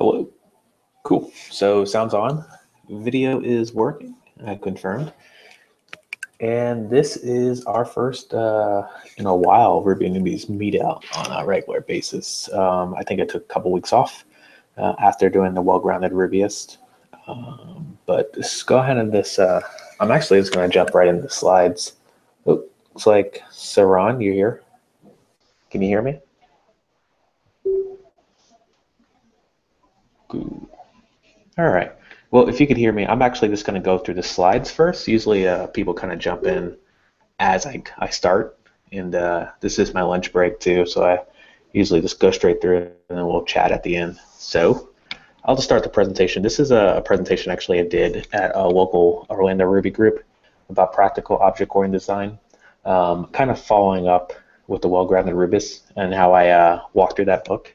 Hello. Cool. So sounds on. Video is working. I confirmed. And this is our first in a while Ruby Newbies meet out on a regular basis. I think I took a couple weeks off after doing the well-grounded Rubyist. But just go ahead and I'm actually just going to jump right into the slides. Oh, looks like Saran, you're here. Can you hear me? Good. All right. Well, if you could hear me, I'm actually just going to go through the slides first. Usually people kind of jump in as I start, and this is my lunch break too, so I usually just go straight through it, and then we'll chat at the end. So I'll just start the presentation. This is a presentation actually I did at a local Orlando Ruby group about practical object-oriented design, kind of following up with the well-grounded Rubyist and how I walked through that book.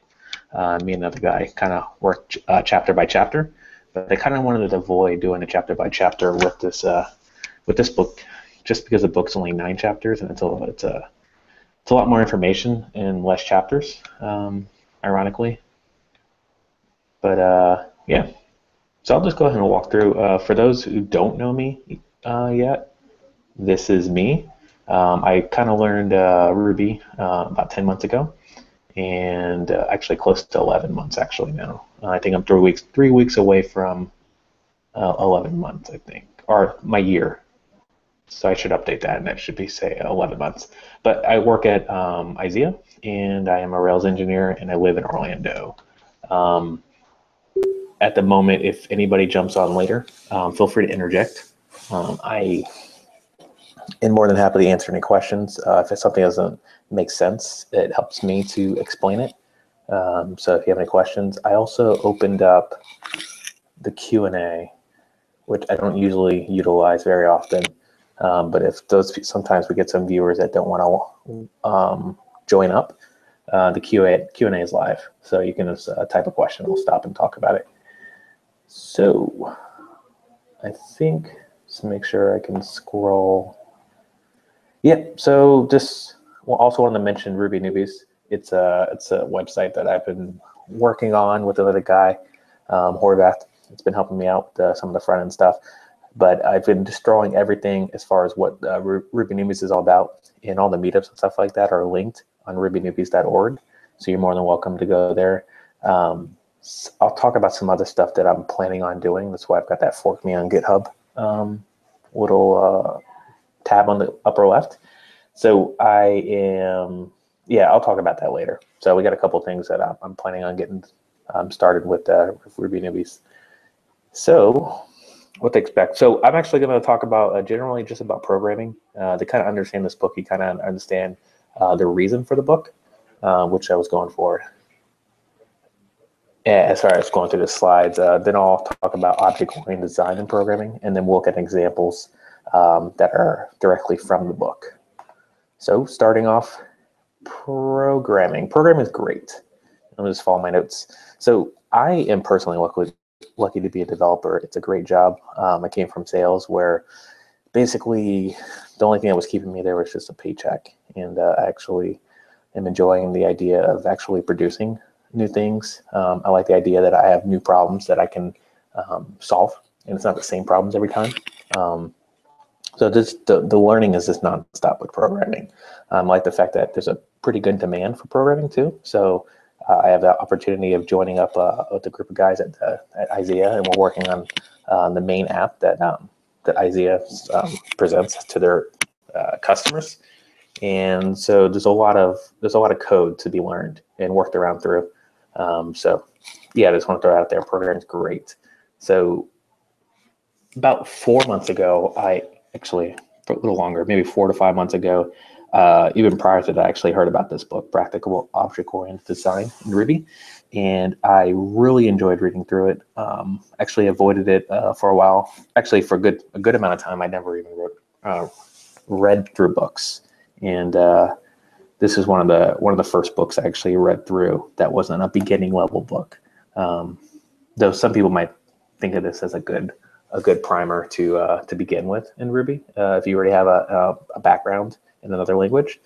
Me and another guy kind of worked chapter by chapter, but I kind of wanted to avoid doing a chapter by chapter with this book, just because the book's only 9 chapters and it's a lot more information and less chapters, ironically. But yeah, so I'll just go ahead and walk through. For those who don't know me yet, this is me. I kind of learned Ruby about 10 months ago. And actually close to 11 months actually now. I think I'm 3 weeks away from 11 months, I think, or my year. So I should update that, and that should be, say, 11 months. But I work at IZEA, and I am a Rails engineer, and I live in Orlando. At the moment, if anybody jumps on later, feel free to interject. I am more than happy to answer any questions. If it's something that doesn't make sense, it helps me to explain it. So if you have any questions, I also opened up the Q&A, which I don't usually utilize very often. But if sometimes we get some viewers that don't want to join up, the Q&A is live. So you can just type a question, we'll stop and talk about it. So I think, just make sure I can scroll. Yeah, so just also want to mention Ruby Newbies. It's a website that I've been working on with another guy, Horvath. It's been helping me out with some of the front end stuff. But I've been destroying everything as far as what Ruby Newbies is all about, and all the meetups and stuff like that are linked on rubynewbies.org. So you're more than welcome to go there. I'll talk about some other stuff that I'm planning on doing. That's why I've got that Fork Me on GitHub little tab on the upper left. So I'll talk about that later. So we got a couple things that I'm planning on getting started with Ruby Newbies. So what to expect. So I'm actually going to talk about generally just about programming. To kind of understand this book, you kind of understand the reason for the book, which I was going for. Sorry, I was going through the slides. Then I'll talk about object-oriented design and programming, and then we'll look at examples that are directly from the book. So starting off, programming. Programming is great. Let me just follow my notes. So I am personally lucky to be a developer. It's a great job. I came from sales, where basically the only thing that was keeping me there was just a paycheck. And I actually am enjoying the idea of actually producing new things. I like the idea that I have new problems that I can solve, and it's not the same problems every time. So the learning is just nonstop with programming. I like the fact that there's a pretty good demand for programming too. So I have the opportunity of joining up with a group of guys at IZEA, and we're working on the main app that IZEA presents to their customers. And so there's a lot of code to be learned and worked around through. So yeah, I just want to throw it out there. Programming is great. So about 4 months ago, actually a little longer, maybe 4 to 5 months ago, even prior to that, I actually heard about this book, Practical Object-Oriented Design in Ruby, and I really enjoyed reading through it. Actually avoided it for a while. Actually, for a good amount of time, I never even read through books, and this is one of the first books I actually read through that wasn't a beginning level book. Though some people might think of this as a good primer to begin with in Ruby if you already have a background in another language.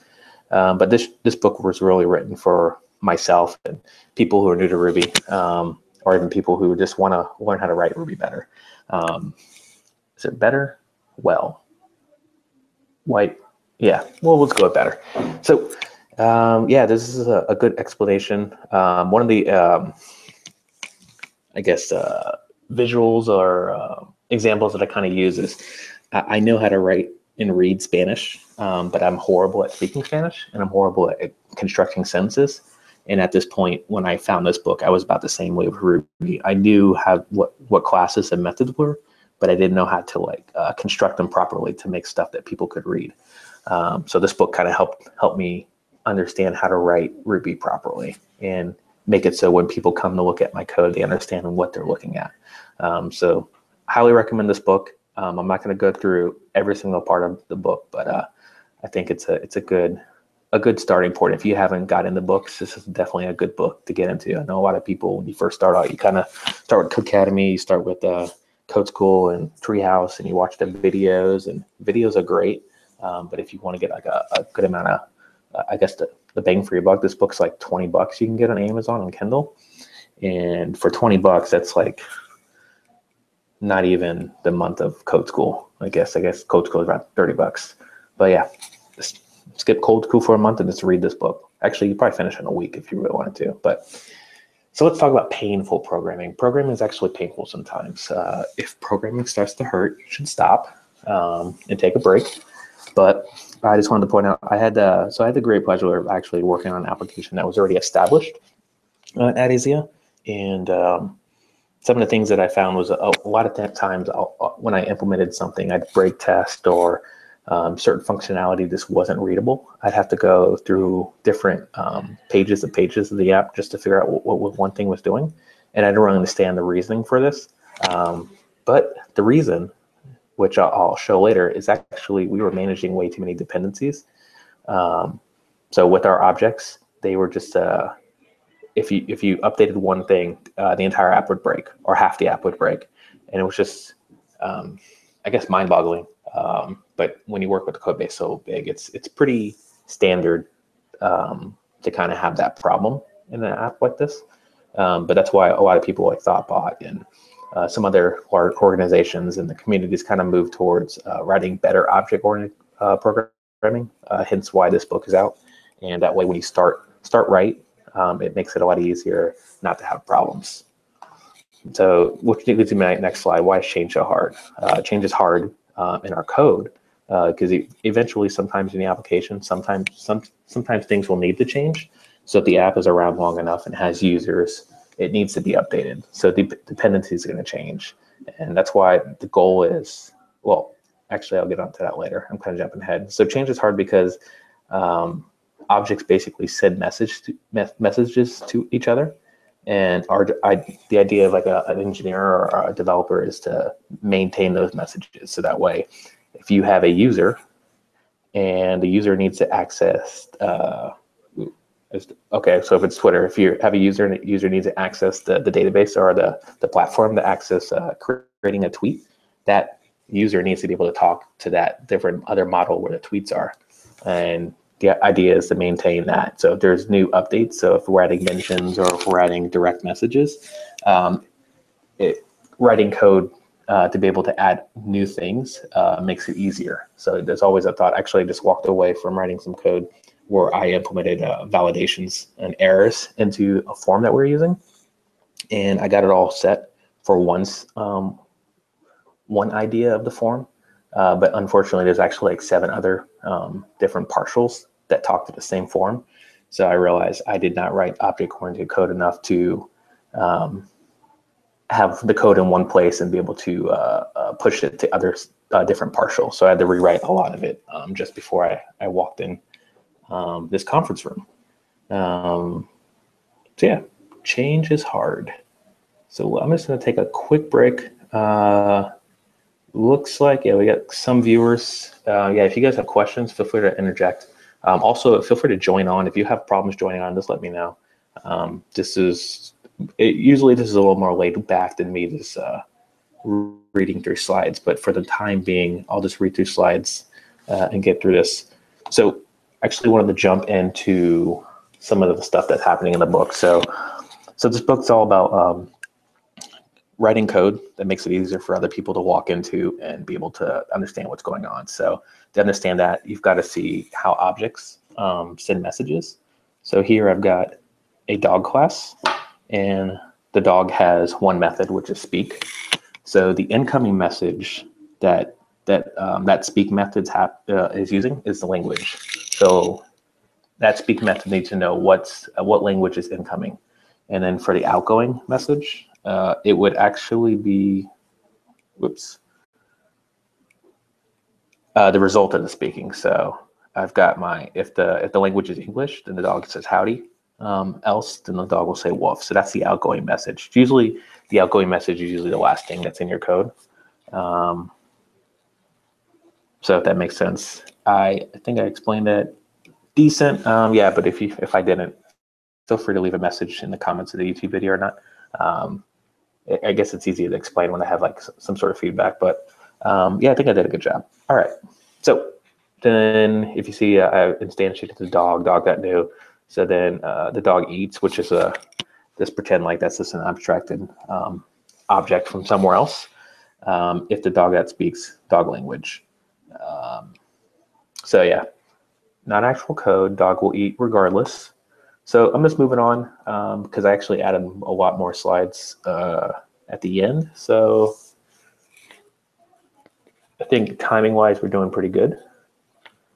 But this book was really written for myself and people who are new to Ruby. or even people who just want to learn how to write Ruby better. Is it better? Well, white. Yeah, well, let's go with better. So yeah, this is a good explanation. One of the, I guess, visuals or examples that I kind of use is I know how to write and read Spanish, but I'm horrible at speaking Spanish, and I'm horrible at constructing sentences. And at this point, when I found this book, I was about the same way with Ruby. I knew how what classes and methods were, but I didn't know how to construct them properly to make stuff that people could read. So this book kind of helped me understand how to write Ruby properly and make it so when people come to look at my code, they understand what they're looking at. So highly recommend this book. I'm not going to go through every single part of the book, but I think it's a good starting point. If you haven't got into books, this is definitely a good book to get into. I know a lot of people, when you first start out, you kind of start with Codecademy, you start with Code School and Treehouse, and you watch the videos, and videos are great. But if you want to get like a good amount of, I guess the bang for your buck, this book's like $20 you can get on Amazon and Kindle. And for $20, that's like not even the month of Code School. I guess Code School is around $30. But yeah, just skip Code School for a month and just read this book. Actually, you probably finish in a week if you really wanted to. But so let's talk about painful programming. Programming is actually painful sometimes. If programming starts to hurt, you should stop and take a break. But I just wanted to point out, I had the great pleasure of actually working on an application that was already established at Isia. And some of the things that I found was a lot of times when I implemented something, I'd break test or certain functionality just wasn't readable. I'd have to go through different pages of the app just to figure out what one thing was doing. And I didn't really understand the reasoning for this. But the reason, which I'll show later, is actually we were managing way too many dependencies. So with our objects, they were just, if you updated one thing, the entire app would break, or half the app would break. And it was just, I guess, mind-boggling. But when you work with the code base so big, it's pretty standard to kind of have that problem in an app like this. But that's why a lot of people like Thoughtbot and some other organizations and the communities kind of move towards writing better object-oriented programming. Hence why this book is out. And that way, when you start right, it makes it a lot easier not to have problems. So which leads to my next slide. Why is change so hard? Change is hard in our code because eventually, sometimes in the application, sometimes things will need to change. So if the app is around long enough and has users, it needs to be updated. So the dependencies are going to change. And that's why the goal is, well, actually, I'll get onto that later. I'm kind of jumping ahead. So change is hard because objects basically send messages to each other. And the idea of like an engineer or a developer is to maintain those messages. So that way, if you have a user and the user needs to access, okay, so if it's Twitter, if you have a user and the user needs to access the database or the platform to access creating a tweet, that user needs to be able to talk to that different other model where the tweets are. And the idea is to maintain that. So if there's new updates, so if we're adding mentions or if we're adding direct messages, writing code to be able to add new things makes it easier. So there's always a thought. Actually, I just walked away from writing some code where I implemented validations and errors into a form that we're using. And I got it all set for one idea of the form. But unfortunately, there's actually like 7 other different partials that talk to the same form. So I realized I did not write object-oriented code enough to have the code in one place and be able to push it to other different partials. So I had to rewrite a lot of it just before I walked in this conference room. So yeah, change is hard. So I'm just going to take a quick break. Looks like, yeah, we got some viewers. Yeah, if you guys have questions, feel free to interject. Also, feel free to join on. If you have problems joining on, just let me know. Usually this is a little more laid back than me just reading through slides, but for the time being, I'll just read through slides and get through this. So actually wanted to jump into some of the stuff that's happening in the book. So this book's all about writing code that makes it easier for other people to walk into and be able to understand what's going on. So to understand that, you've got to see how objects send messages. So here I've got a dog class, and the dog has one method, which is speak. So the incoming message that speak method is using is the language. So that speak method needs to know what language is incoming. And then for the outgoing message, it would actually be, the result of the speaking. So I've got if the language is English, then the dog says howdy. Else, then the dog will say woof. So that's the outgoing message. Usually, the outgoing message is usually the last thing that's in your code. So if that makes sense, I think I explained that decent. Yeah, but if I didn't, feel free to leave a message in the comments of the YouTube video or not. I guess it's easier to explain when I have like some sort of feedback, but yeah, I think I did a good job. All right, so then if you see I instantiated the dog got new. So then the dog eats, which is just pretend like that's just an abstracted object from somewhere else. If the dog that speaks dog language. So yeah, not actual code, dog will eat regardless. So I'm just moving on because I actually added a lot more slides at the end. So I think timing wise, we're doing pretty good.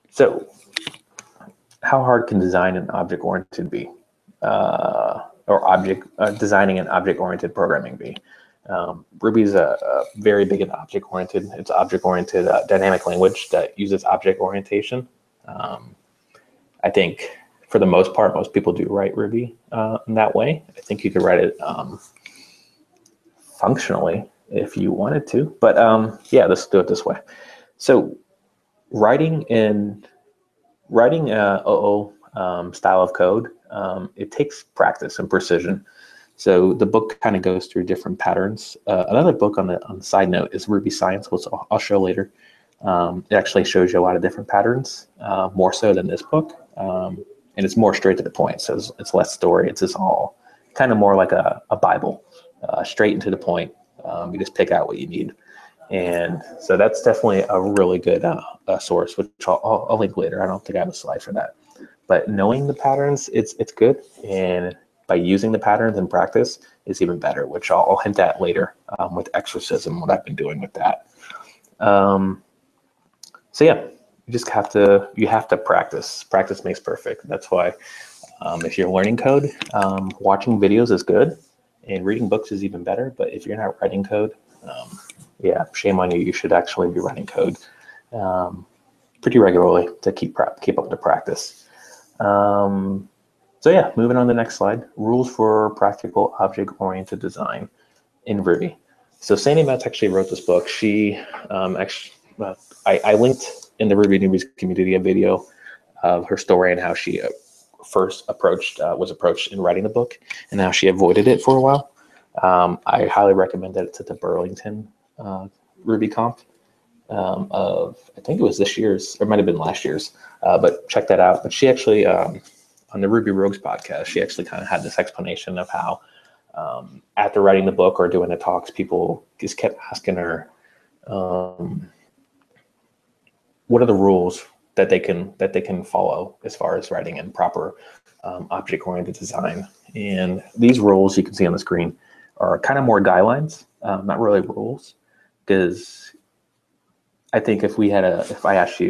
So how hard can design an object-oriented be? Designing an object-oriented programming be? Ruby is a very big and object-oriented. It's object-oriented dynamic language that uses object orientation. I think for the most part, most people do write Ruby in that way. I think you could write it functionally if you wanted to, but yeah, let's do it this way. So writing style of code, it takes practice and precision. So the book kind of goes through different patterns. Another book on the side note is Ruby Science, which I'll show later. It actually shows you a lot of different patterns, more so than this book. And it's more straight to the point. So it's less story. It's just all kind of more like a Bible, straight and to the point. You just pick out what you need. And so that's definitely a really good source, which I'll link later. I don't think I have a slide for that. But knowing the patterns, it's good. And by using the patterns in practice is even better, which I'll hint at later with exorcism, what I've been doing with that. So yeah, you have to practice. Practice makes perfect. That's why if you're learning code, watching videos is good, and reading books is even better. But if you're not writing code, yeah, shame on you. You should actually be writing code pretty regularly to keep up the practice. So yeah, moving on to the next slide. Rules for practical object-oriented design in Ruby. So Sandy Metz actually wrote this book. She I linked in the Ruby Newbies community a video of her story and how she first was approached in writing the book and how she avoided it for a while. I highly recommend that it's at the Burlington RubyConf I think it was this year's, or it might have been last year's, but check that out. But she actually, on the Ruby Rogues podcast, she actually kind of had this explanation of how after writing the book or doing the talks, people just kept asking her, what are the rules that they can follow as far as writing in proper object-oriented design? And these rules you can see on the screen are kind of more guidelines, not really rules, because I think if I asked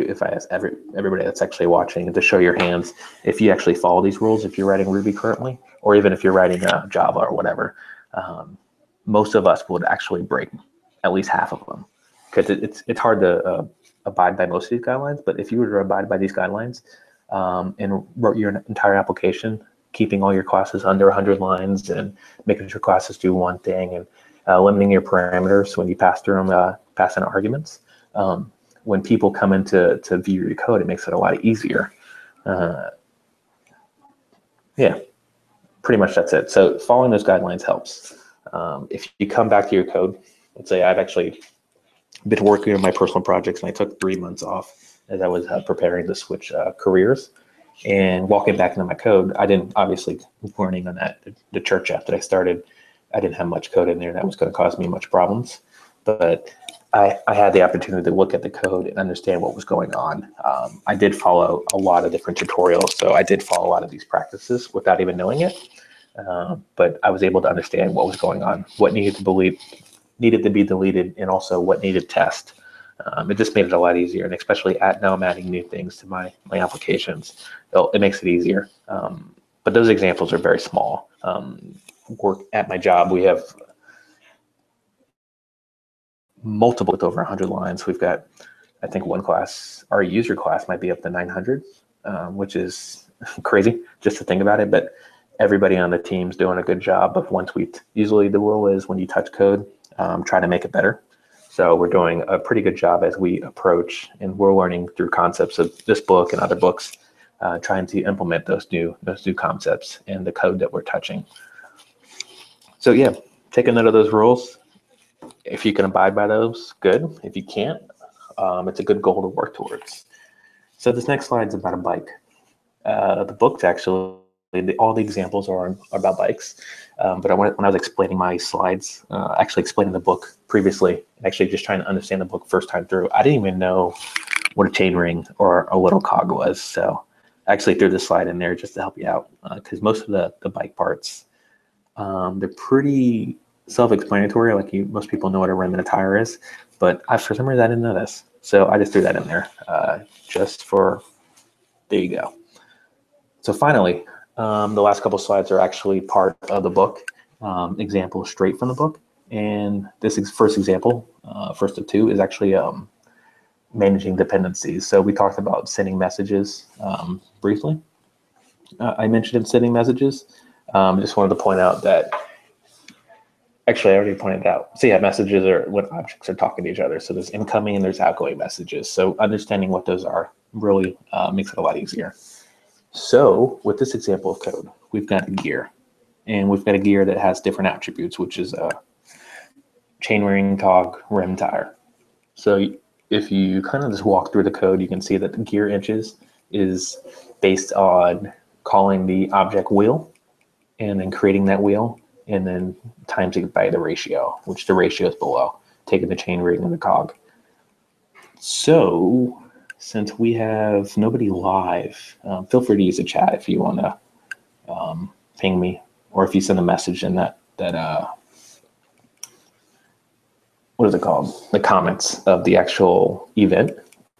everybody that's actually watching to show your hands, if you actually follow these rules, if you're writing Ruby currently, or even if you're writing Java or whatever, most of us would actually break at least half of them, because it's hard to abide by most of these guidelines. But if you were to abide by these guidelines and wrote your entire application, keeping all your classes under 100 lines and making sure classes do one thing and limiting your parameters when you pass through them, pass in arguments. When people come in to view your code, it makes it a lot easier. Yeah, pretty much that's it. So following those guidelines helps. If you come back to your code, let's say I've actually been working on my personal projects and I took 3 months off as I was preparing to switch careers. And walking back into my code, I didn't obviously learning on the church app that I started. I didn't have much code in there that was going to cause me much problems, but I had the opportunity to look at the code and understand what was going on. I did follow a lot of different tutorials, so I did follow a lot of these practices without even knowing it. But I was able to understand what was going on, what needed to be deleted, and also what needed test. It just made it a lot easier, and especially now I'm adding new things to my applications. It makes it easier. But those examples are very small. Work at my job, we have multiple with over 100 lines. We've got, I think, one class, our user class might be up to 900, which is crazy just to think about it. But everybody on the team's doing a good job of one tweet. Usually the rule is when you touch code, try to make it better. So we're doing a pretty good job as we approach, and we're learning through concepts of this book and other books, trying to implement those new concepts in the code that we're touching. So yeah, take a note of those rules. If you can abide by those, good. If you can't, it's a good goal to work towards. So this next slide is about a bike. The book's actually, all the examples are about bikes. But when I was explaining my slides, actually explaining the book previously, actually just trying to understand the book first time through, I didn't even know what a chainring or a little cog was. So I actually threw this slide in there just to help you out, because most of the bike parts, they're pretty self-explanatory. Like most people know what a rim and a tire is, but for some reason I didn't know this. So I just threw that in there there you go. So finally, the last couple slides are actually part of the book, examples straight from the book. And this first example, first of two, is actually managing dependencies. So we talked about sending messages briefly. I mentioned sending messages. Just wanted to point out that, actually I already pointed out. So yeah, messages are when objects are talking to each other. So there's incoming and there's outgoing messages. So understanding what those are really makes it a lot easier. So with this example of code, we've got a gear, and we've got a gear that has different attributes, which is a chainring, cog, rim, tire. So if you kind of just walk through the code, you can see that the gear inches is based on calling the object wheel and then creating that wheel and then times it by the ratio, which the ratio is below, taking the chain ring and the cog. So since we have nobody live, feel free to use the chat if you want to ping me, or if you send a message in that what is it called? The comments of the actual event.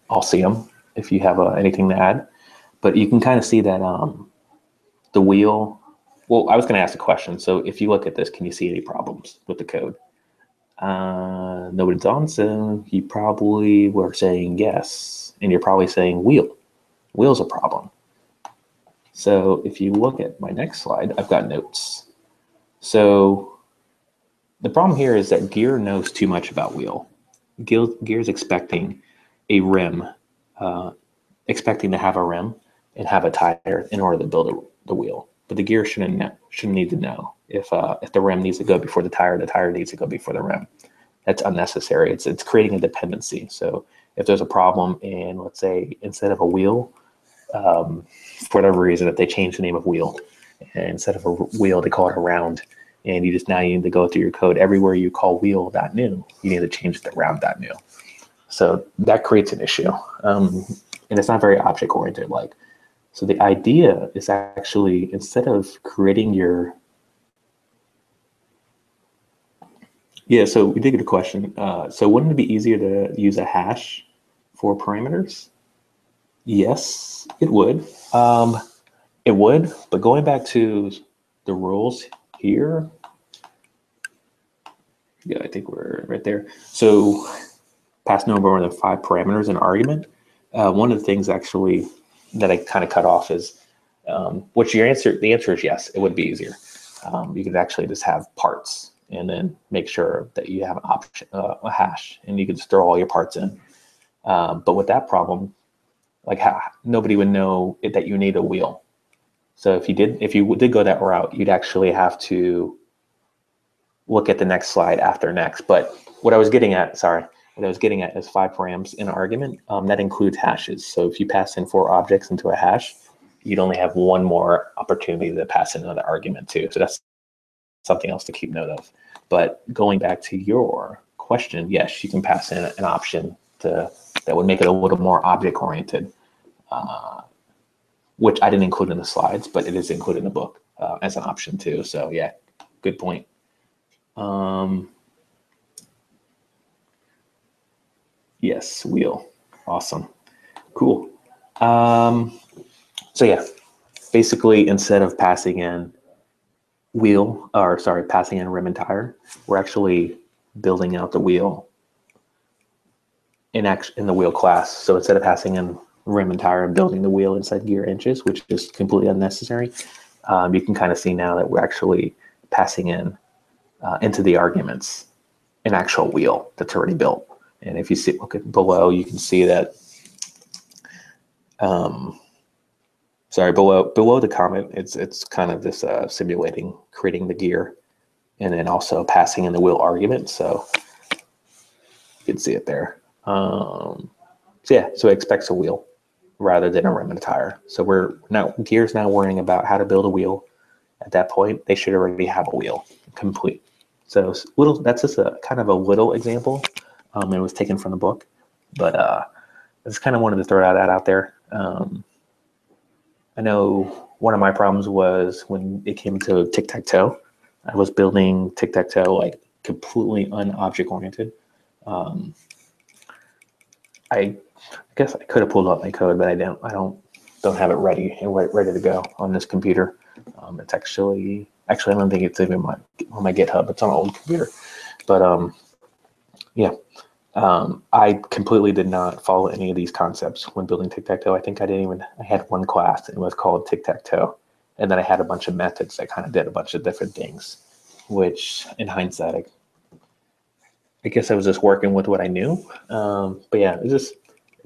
I'll see them if you have anything to add. But you can kind of see that the wheel. Well, I was going to ask a question. So if you look at this, can you see any problems with the code? Nobody's on, so you probably were saying yes, and you're probably saying wheel. Wheel's a problem. So if you look at my next slide, I've got notes. So the problem here is that gear knows too much about wheel. Gear's expecting a rim, expecting to have a rim and have a tire in order to build the wheel. But the gear shouldn't need to know if the rim needs to go before the tire needs to go before the rim. That's unnecessary. It's creating a dependency. So if there's a problem in, let's say, instead of a wheel, for whatever reason, if they change the name of wheel, and instead of a wheel, they call it a round, and you need to go through your code. Everywhere you call wheel.new, you need to change it to round.new. So that creates an issue. And it's not very object-oriented like. So the idea is actually, instead of creating your, so we did get a question. So wouldn't it be easier to use a hash for parameters? Yes, it would. It would, but going back to the rules here, yeah, I think we're right there. So pass no more than 5 parameters in argument. One of the things actually that I kind of cut off is, what's your answer? The answer is yes, it would be easier. You could actually just have parts and then make sure that you have an option, a hash, and you can just throw all your parts in. But with that problem, like nobody would know that you need a wheel. So if you did go that route, you'd actually have to look at the next slide after next. But what I was getting at is 5 params in an argument. That includes hashes. So if you pass in 4 objects into a hash, you'd only have one more opportunity to pass in another argument too. So that's something else to keep note of. But going back to your question, yes, you can pass in an option that would make it a little more object-oriented, which I didn't include in the slides, but it is included in the book as an option too. So yeah, good point. Yes, wheel. Awesome. Cool. So yeah, basically instead of passing in passing in rim and tire, we're actually building out the wheel in the wheel class. So instead of passing in rim and tire and building the wheel inside gear inches, which is completely unnecessary, you can kind of see now that we're actually passing in into the arguments an actual wheel that's already built. And if you look at below, you can see that. Below the comment, it's kind of this simulating creating the gear, and then also passing in the wheel argument. So you can see it there. So it expects a wheel rather than a rim and a tire. So gear's now worrying about how to build a wheel. At that point, they should already have a wheel complete. So that's just a kind of a little example. It was taken from the book, but I just kind of wanted to throw that out there. I know one of my problems was when it came to tic-tac-toe. I was building tic-tac-toe like completely un-object oriented. I guess I could have pulled up my code, but I don't have it ready to go on this computer. It's actually I don't think it's even on my GitHub. It's on an old computer, but yeah. I completely did not follow any of these concepts when building tic-tac-toe. I think I had one class and it was called tic-tac-toe. And then I had a bunch of methods that kind of did a bunch of different things, which in hindsight, I guess I was just working with what I knew. But yeah, it's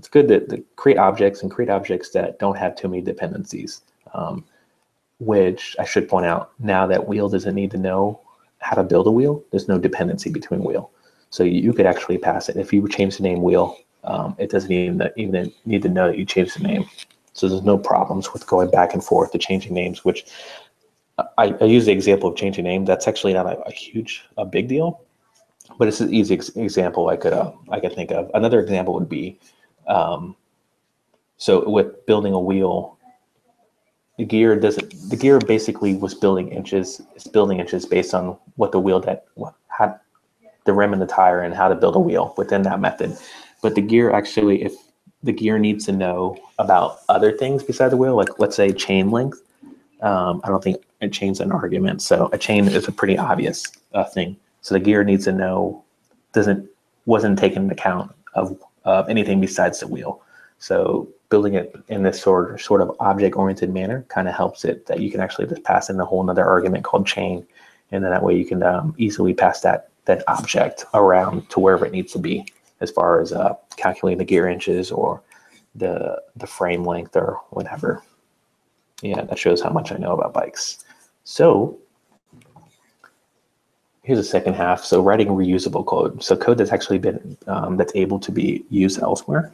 good to create objects that don't have too many dependencies, which I should point out now that wheel doesn't need to know how to build a wheel. There's no dependency between wheel. So you could actually pass it. If you change the name wheel, it doesn't even need to know that you changed the name. So there's no problems with going back and forth to changing names, which I use the example of changing name. That's actually not a big deal, but it's an easy example I could think of. Another example would be, so with building a wheel, the gear basically was building inches. It's building inches based on what the wheel had. The rim and the tire and how to build a wheel within that method. But the gear actually, if the gear needs to know about other things besides the wheel, like let's say chain length, I don't think a chain's an argument. So a chain is a pretty obvious thing. So the gear needs to know, wasn't taken into account of anything besides the wheel. So building it in this sort of object-oriented manner kind of helps it that you can actually just pass in a whole nother argument called chain. And then that way you can easily pass that object around to wherever it needs to be as far as calculating the gear inches or the frame length or whatever. Yeah, that shows how much I know about bikes. So here's the second half. So writing reusable code. So code that's actually been, that's able to be used elsewhere.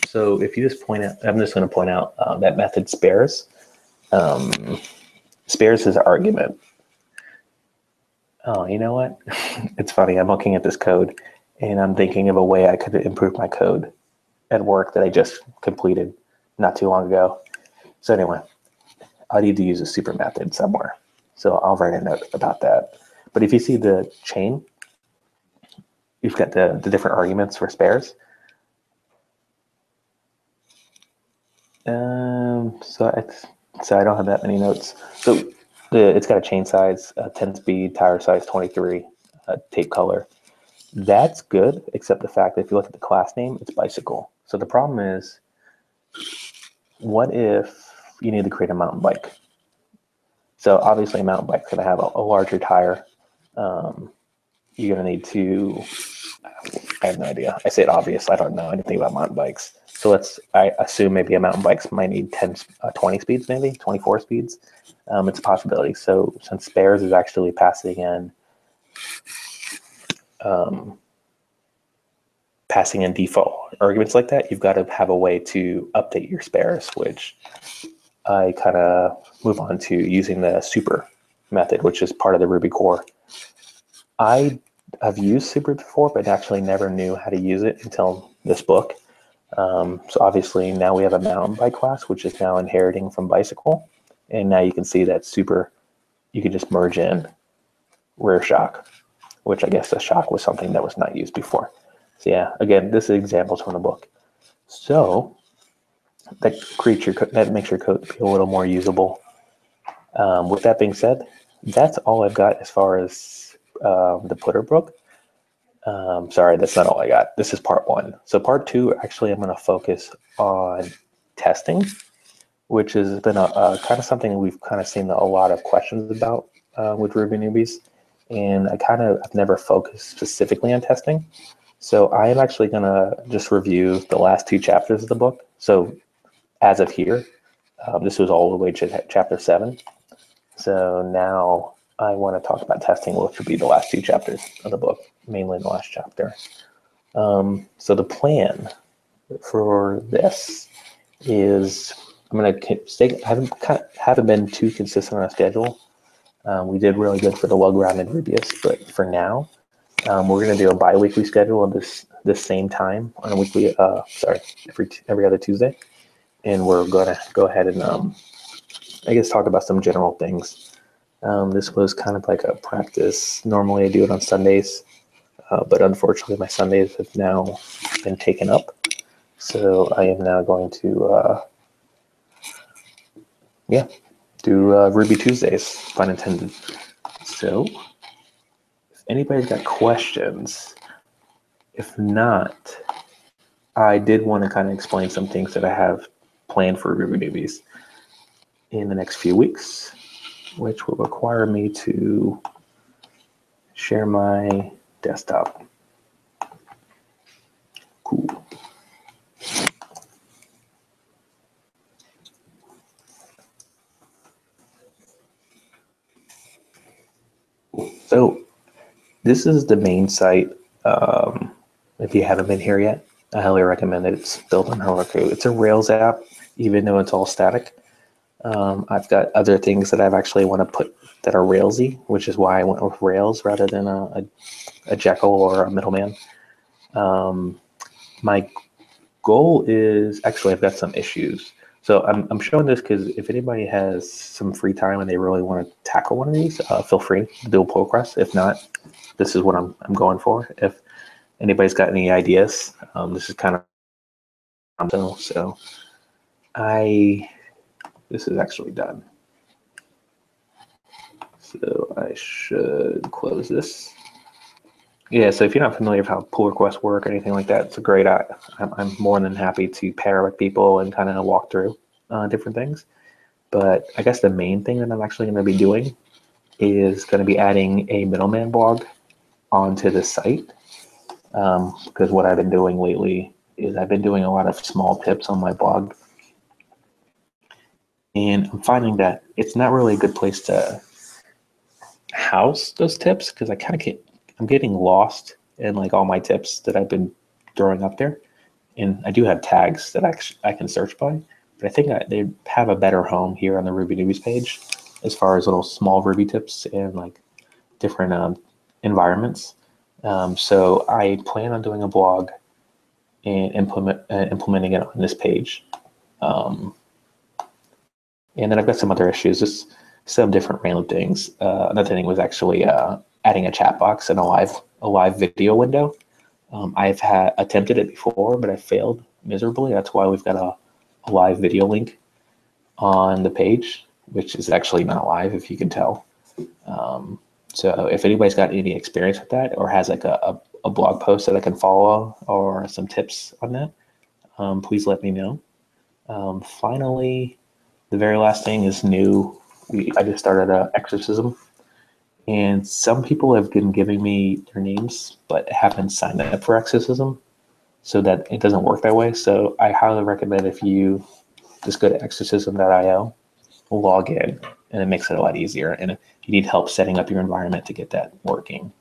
So if you just point out, I'm just going to point out that method spares. Spares is an argument. Oh, you know what? It's funny. I'm looking at this code and I'm thinking of a way I could improve my code at work that I just completed not too long ago. So anyway, I need to use a super method somewhere. So I'll write a note about that. But if you see the chain, you've got the different arguments for spares. So I don't have that many notes. So it's got a chain size, 10 speed, tire size 23, tape color. That's good, except the fact that if you look at the class name, it's bicycle. So the problem is, what if you need to create a mountain bike? So obviously a mountain bike's going to have a larger tire. You're going to need to, I have no idea. I say it obvious. I don't know anything about mountain bikes. So I assume maybe a mountain bike might need 20 speeds, maybe 24 speeds. It's a possibility. So since spares is actually passing in default arguments like that, you've got to have a way to update your spares, which I kind of move on to using the super method, which is part of the Ruby core. I've used Super before, but actually never knew how to use it until this book. So obviously now we have a mountain bike class, which is now inheriting from bicycle. And now you can see that Super, you can just merge in rear shock, which I guess the shock was something that was not used before. So yeah, again, this is examples from the book. So that makes your code be a little more usable. With that being said, that's all I've got as far as the Putter book. Sorry, that's not all I got. This is part 1. So part 2, actually, I'm going to focus on testing, which has been a kind of something we've kind of seen a lot of questions about with Ruby newbies. And I've never focused specifically on testing. So I am actually going to just review the last 2 chapters of the book. So as of here, this was all the way to chapter 7. So now I want to talk about testing, which would be the last 2 chapters of the book, mainly the last chapter. So the plan for this is I'm going to stay. I haven't been too consistent on a schedule. We did really good for the well-grounded Rubyist, but for now, we're going to do a bi-weekly schedule of this same time on a weekly. Every other Tuesday, and we're going to go ahead and I guess talk about some general things. This was kind of like a practice. Normally I do it on Sundays, but unfortunately my Sundays have now been taken up. So I am now going to, do Ruby Tuesdays, pun intended. So if anybody's got questions, if not, I did want to kind of explain some things that I have planned for Ruby newbies in the next few weeks, which will require me to share my desktop. Cool. So this is the main site. If you haven't been here yet, I highly recommend it. It's built on Heroku. It's a Rails app, even though it's all static. I've got other things that I've actually want to put that are Railsy, which is why I went with Rails rather than a Jekyll or a middleman. My goal is, actually I've got some issues. So I'm showing this because if anybody has some free time and they really want to tackle one of these, feel free to do a pull request. If not, this is what I'm going for. If anybody's got any ideas, this is kind of so this is actually done. So I should close this. Yeah, so if you're not familiar with how pull requests work or anything like that, it's a great I'm more than happy to pair with people and kind of walk through different things. But I guess the main thing that I'm actually going to be doing is going to be adding a middleman blog onto the site. Because what I've been doing lately is I've been doing a lot of small tips on my blog. And I'm finding that it's not really a good place to house those tips because I'm getting lost in like all my tips that I've been throwing up there. And I do have tags that I can search by, but I think they have a better home here on the Ruby Newbies page as far as little small Ruby tips and like different environments. So I plan on doing a blog and implementing it on this page. And then I've got some other issues, just some different random things. Another thing was actually adding a chat box and a live video window. I've attempted it before, but I failed miserably. That's why we've got a live video link on the page, which is actually not live, if you can tell. So if anybody's got any experience with that or has like a blog post that I can follow or some tips on that, please let me know. Finally, the very last thing is new. I just started an exorcism, and some people have been giving me their names but haven't signed up for exorcism, so that it doesn't work that way. So I highly recommend if you just go to exorcism.io, log in, and it makes it a lot easier. And if you need help setting up your environment to get that working,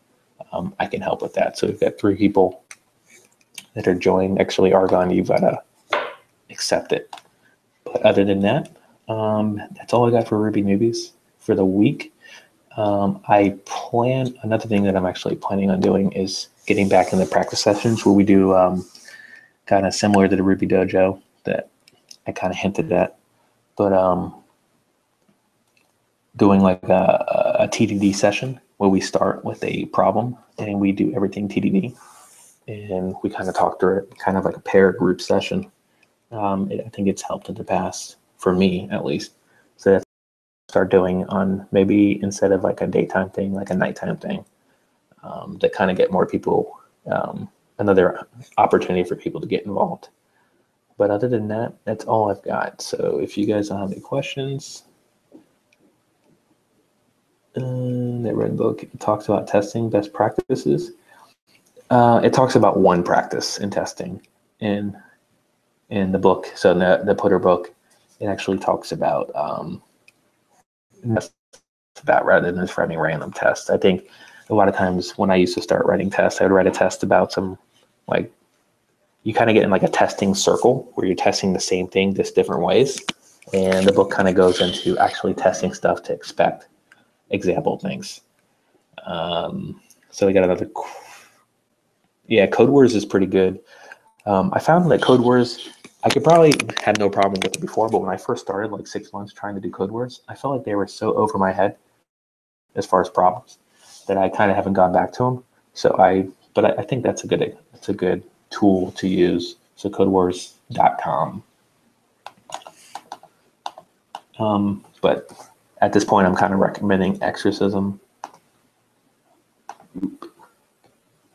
I can help with that. So we've got 3 people that are joined. Actually, Argon, you've got to accept it. But other than that, that's all I got for Ruby Newbies for the week. Another thing that I'm actually planning on doing is getting back in the practice sessions where we do kind of similar to the Ruby Dojo that I kind of hinted at, but doing like a TDD session where we start with a problem and we do everything TDD, and we kind of talk through it, kind of like a pair group session. I think it's helped in the past, for me at least. So that's what I start doing on maybe instead of like a daytime thing, like a nighttime thing, to kind of get more people, another opportunity for people to get involved. But other than that, that's all I've got. So if you guys don't have any questions, that red book talks about testing best practices. It talks about one practice in testing in the book. So in the Putter book, it actually talks about rather than just writing random tests. I think a lot of times when I used to start writing tests, I would write a test about some, like, you kind of get in like a testing circle where you're testing the same thing just different ways. And the book kind of goes into actually testing stuff to expect example things. So we got another, yeah, Code Wars is pretty good. I found that Code Wars, I could probably had no problem with it before, but when I first started, like 6 months trying to do Code Wars, I felt like they were so over my head as far as problems that I kind of haven't gone back to them. But I think that's a good tool to use. So codewars.com. But at this point, I'm kind of recommending Exorcism,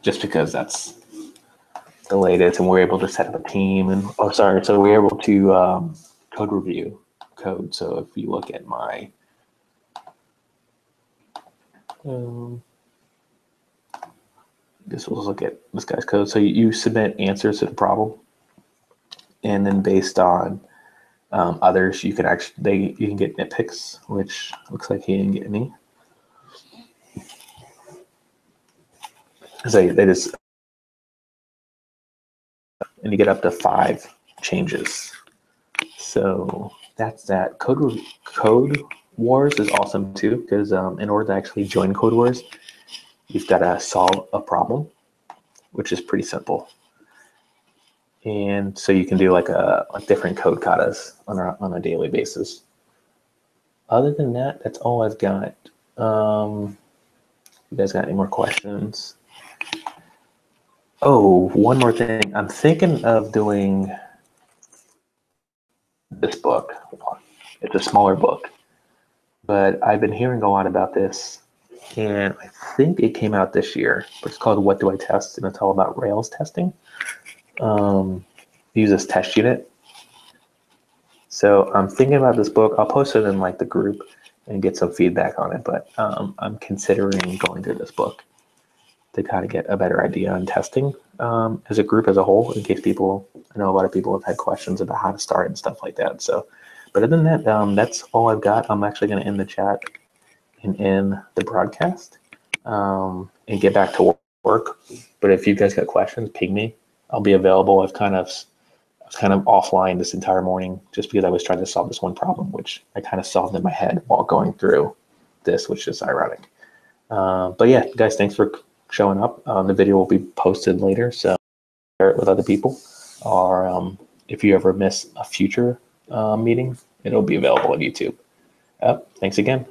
just because that's the latest, and we're able to set up a team. And so we're able to code review code. So if you look at my this will look at this guy's code. So you submit answers to the problem, and then based on others, you can get nitpicks, which looks like he didn't get any. So they just, and you get up to 5 changes. So that's that. Code Wars is awesome too, because in order to actually join Code Wars, you've got to solve a problem, which is pretty simple. And so you can do like a different code katas on a daily basis. Other than that, that's all I've got. You guys got any more questions? Oh, one more thing. I'm thinking of doing this book. It's a smaller book, but I've been hearing a lot about this, and I think it came out this year. But it's called What Do I Test? And it's all about Rails testing. Use this test unit. So I'm thinking about this book. I'll post it in like the group and get some feedback on it. But I'm considering going through this book to kind of get a better idea on testing as a group as a whole, in case people, I know a lot of people have had questions about how to start and stuff like that. So, but other than that, that's all I've got. I'm actually going to end the chat and end the broadcast and get back to work. But if you guys got questions, ping me. I'll be available. I was kind of offline this entire morning just because I was trying to solve this one problem, which I kind of solved in my head while going through this, which is ironic. But yeah, guys, thanks for showing up. The video will be posted later, so share it with other people. Or if you ever miss a future meeting, it'll be available on YouTube. Thanks again.